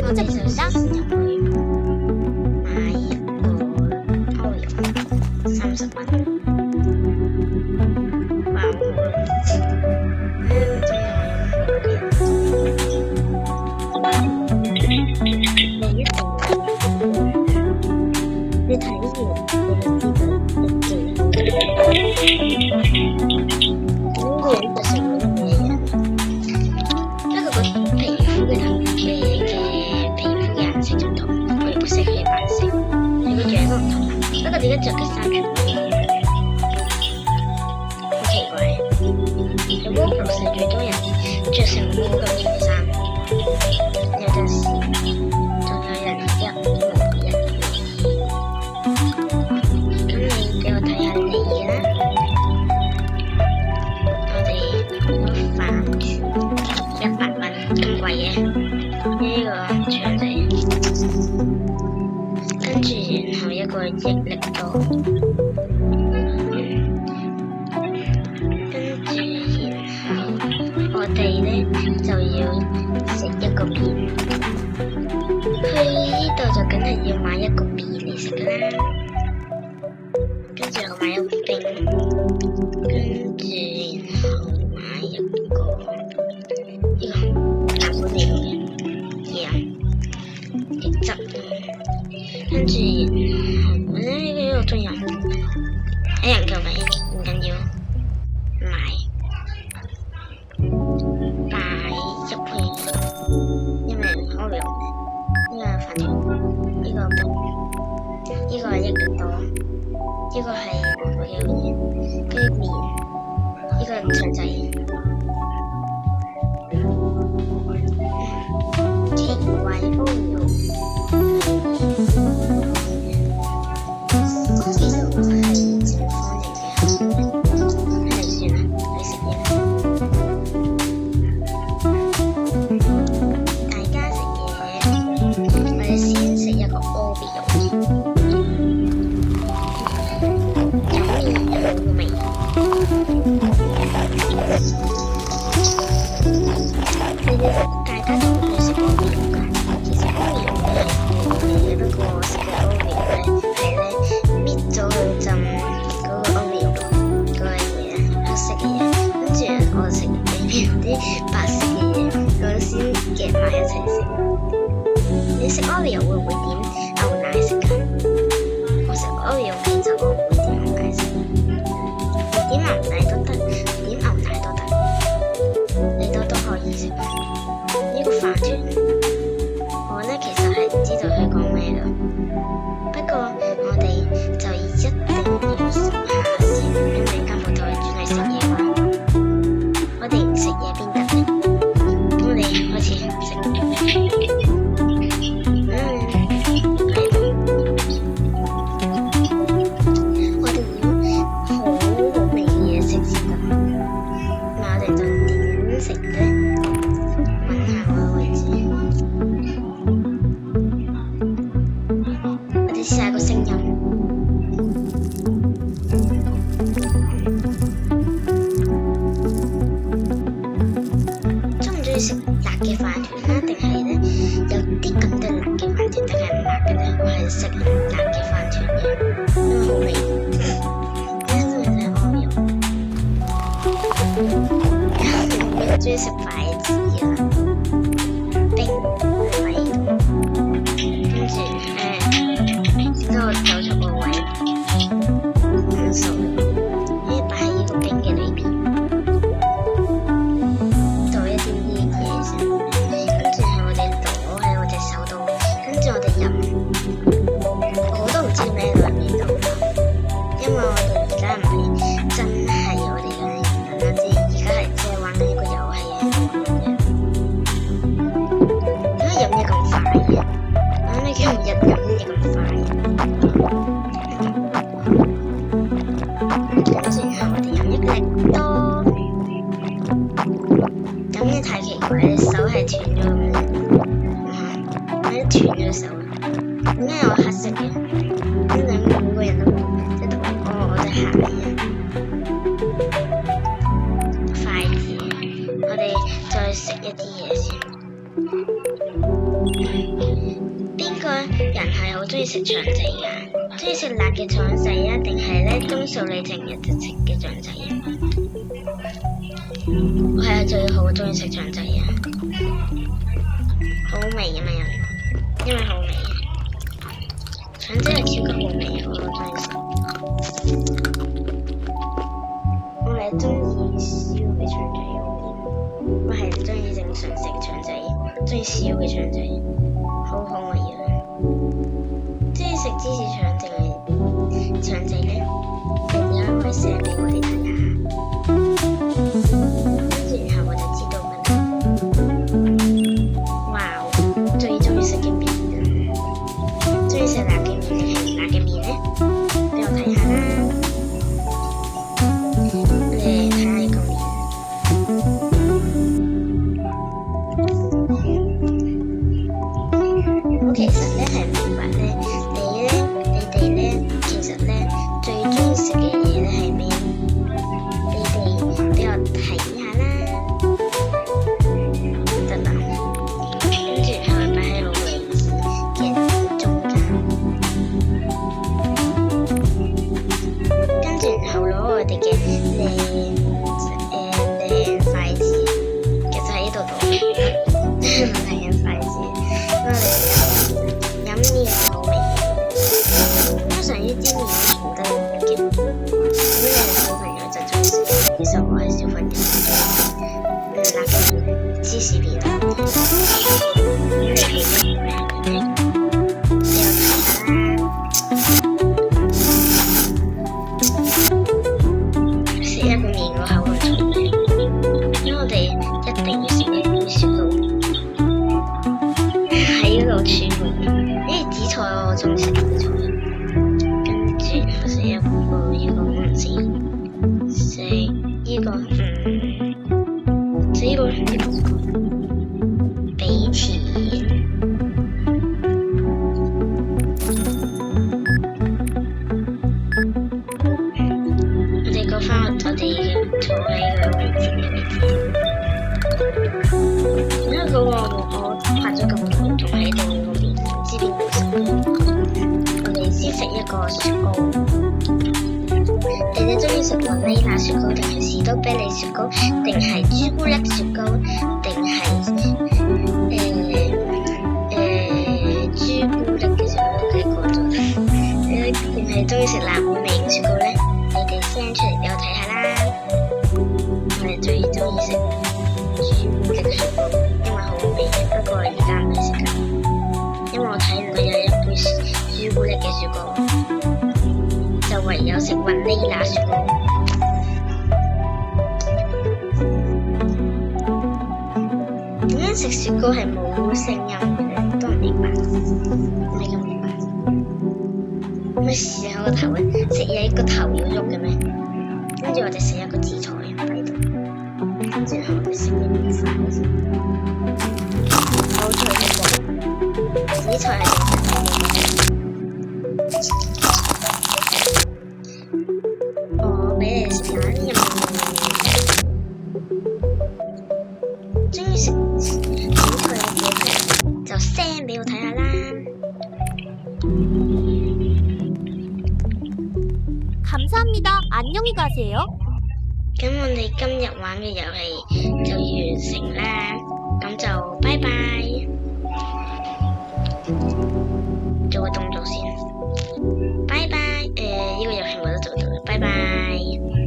我哋就先入去買一個歐肉30蚊，哇好你睇完你就知道一件。咁個人就成咗咩人？因為佢個皮膚嘅皮膚顏色就唔同，佢膚色係白色，佢個樣都唔同。不過點解着嘅衫全部一樣？好奇怪！有冇平時最多人着成毛咁樣嘅衫？有陣時仲有人一模一樣。咁你俾我睇下你嘅啦。我哋飯團100蚊咁貴嘅，呢個腸仔，跟住然後一個益力多，跟住然後我哋咧就要食一個麵，去呢度就梗係要買一個麵嚟食啦，跟住又買一個冰，跟住然後買一個呢個打好味嘅嘢啊，益汁，跟住然後呢個仲有一人夠未？唔緊要，買擺入去，因為好用。呢個飯團，呢個冰，呢個係益力多，呢個係我嘅麵，跟住麵，呢個腸仔。奇怪歐肉，歐肉係正方形嘅，係算啦，你食嘢啦。大家食嘢，我哋先食一個歐比肉，有麵有味。大家都唔會食歐比肉㗎，其實歐比肉咧係好味嘅，不過我食嘅歐比肉咧係咧搣咗佢浸嗰個歐比肉嗰個嘢，黑色嘅嘢，跟住我食裏邊啲白色嘅嘢，我先夾埋一齊食。你食歐比肉會唔會點牛奶食㗎？我食歐比肉其實我唔會點牛奶食，點牛奶都得，點牛奶都得，你都可以食。呢個飯團，我咧其實係唔知道佢講咩㗎，不過我哋就一定要食下先，因為間鋪頭係專係食嘢㗎，我哋唔食嘢邊得咧？咁我哋開始食。我哋要好好味嘅嘢食先得，嗱我哋就點食咧？問下我嘅位置，我哋試下個聲音。中唔中意食辣嘅飯團啦？定係咧有啲咁多辣嘅飯團，定係唔辣嘅咧？我係食辣嘅飯團嘅，因為好味。呢個係歐肉，我中意食筷子啊！冰喺度，跟住點解我走咗個位？唔熟，呢擺喺呢個冰嘅裏邊，倒一啲嘢先，跟住係我哋倒喺我隻手度，跟住我哋飲，我都唔知咩嚟味道，因為我哋而家唔係真係我哋嘅人啦，即係而家係即係玩緊一個遊戲嘅。點解飲嘢咁快嘅？我諗你今日飲嘢咁快。跟住然後我哋飲益力多，飲嘢太奇怪，你手係斷咗咁樣，我一斷咗手，點解有黑色嘅？咁兩個每個人都冇，即係我隻鞋嘅筷子，我哋再食一啲嘢先。邊個人係好中意食腸仔㗎？中意食辣嘅腸仔啊，定係咧鍾素莉成日就食嘅腸仔啊？我係啊，最好中意食腸仔啊，好味啊嘛又，因為好味啊，腸仔係超級好味啊，我好中意食。我係中意燒嘅腸仔好味，我係中意正常食腸仔，中意燒嘅腸仔，好好味啊！中意食芝士腸定係腸仔咧？你而家可以寫俾我哋睇下，跟住然後我就知道乜啦。哇！最中意食嘅麵啊！中意食辣嘅麵定係辣嘅麵咧？俾我睇下啦。你睇下呢個麵。我其實咧係明白咧，你哋咧，其實咧最中意食嘅嘢咧係咩？你哋俾我睇下啦，得啦，跟住係咪擺喺我位置嘅中間？跟住然後攞我哋嘅靚筷子，其實喺呢度度，唔係嘅筷子，我哋飲麵好味。通常呢啲麵全都嘅，如果你係小朋友就中意食，其實我係小朋友，辣嘅麵、芝士麵，你係中意咩？俾我睇下啦。食一個麵個口會重嘅，因為我哋一定要食一杯雪糕喺嗰度串麵。呢紫菜我中意食紫菜，跟住我食一個唔知，食呢個食呢個俾錢。我哋講返我哋坐喺個位置嘅位置，因為嗰個我拍咗咁耐，仲喺度嗰邊，唔知邊度食。我哋先食一個雪糕。你哋中意食雲呢拿雪糕，定係士多啤梨雪糕，定係朱古力雪糕，定係朱古力嘅雪糕喺嗰度？定係中意食藍莓味嘅雪糕咧？你哋 send 出嚟俾我睇下啦。我哋最中意食朱古力雪糕，因為好好味。不過而家唔係食緊，因為我睇唔到有一杯朱古力嘅雪糕，就唯有食雲呢拿雪糕。點解食雪糕係冇聲音嘅咧？都唔明白，唔係咁明白。咩試下個頭啊？食嘢個頭要喐嘅咩？跟住我哋食一個紫菜喺度，跟住我哋食一個飯先。好脆嘅喎，紫菜係我俾你食下呢樣。中意食紫菜嘅小朋友就 send 俾我睇下啦。감사합니다. 안녕히 가세요. 咁我哋今日玩嘅遊戲就完成